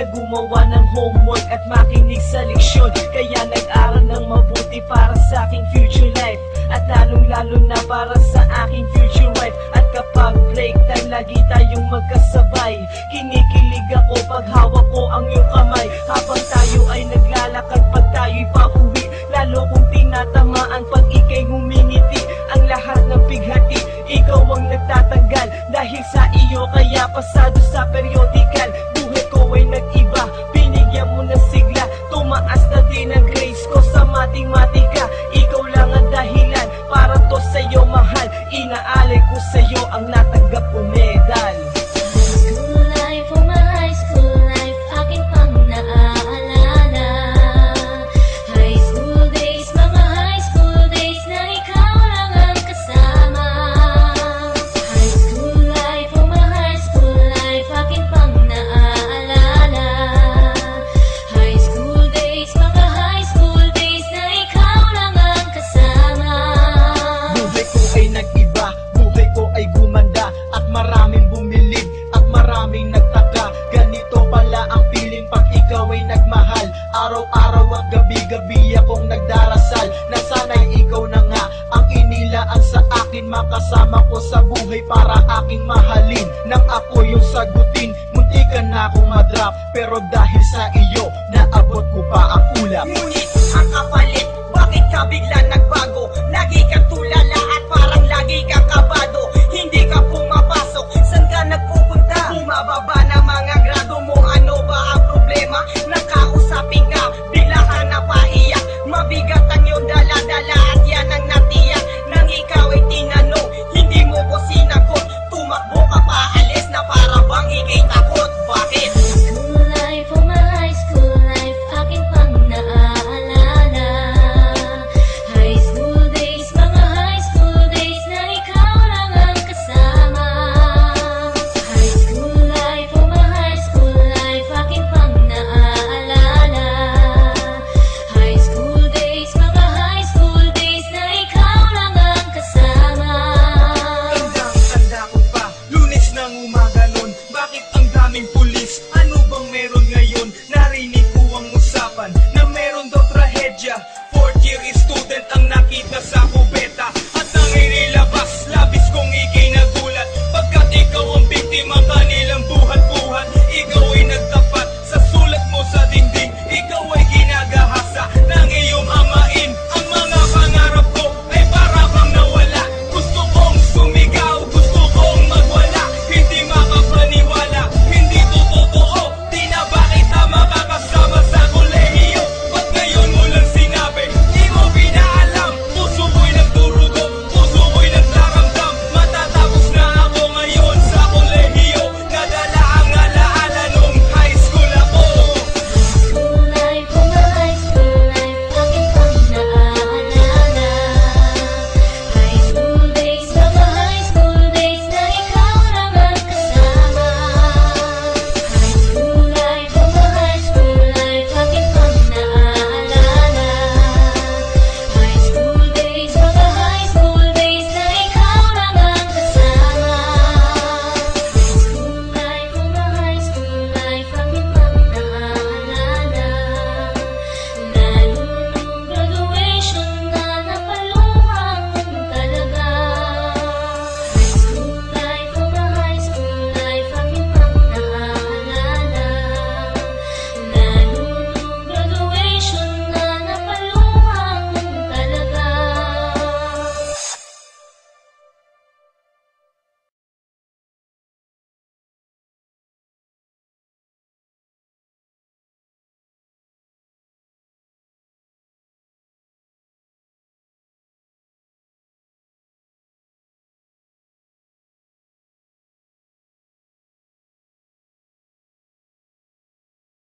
na gumawa ng homework at makinig sa leksyon. Kaya nag-aral ng mabuti para sa aking future life, at lalong-lalo na para sa aking future wife. At kapag break time, lagi tayong magkasabay. Kinikilig ako pag hawak ko ang iyong kamay, habang tayo ay naglalakad pag tayo'y pauwi. Lalo kong tinatamaan pag ika'y ngumingiti. Ang lahat ng bighati, ikaw ang nagtatanggal. Dahil sa iyo kaya pasado sa periodical. Buhay ko ay nag-iba, binigyan mo ng sigla. Tumaas na din ang grades ko sa matematika. Ikaw lang ang dahilan para to sa'yo mahal. Inaalay ko sa'yo ang natanggap ko medal. School life, oh my high school life, aking pang naaalala. High school days, mga high school days na ikaw lang ang kasama. High school life, oh my high school life, aking pang naaalala. High school days, mga high school days na ikaw lang ang kasama. Buhay ko ay nag-iba, buhay ko ay gumanda, at maraming bumilib, at maraming nagtaka. Ganito pala ang feeling pag ikaw ay nagmahal. Araw-araw at gabi-gabi akong nagdarasal na sana'y ikaw na nga ang inilaan sa akin. Makasama ko sa buhay para aking mahalin. Nang ako yung sagutin, muntikan na akong madrop, pero dahil sa iyo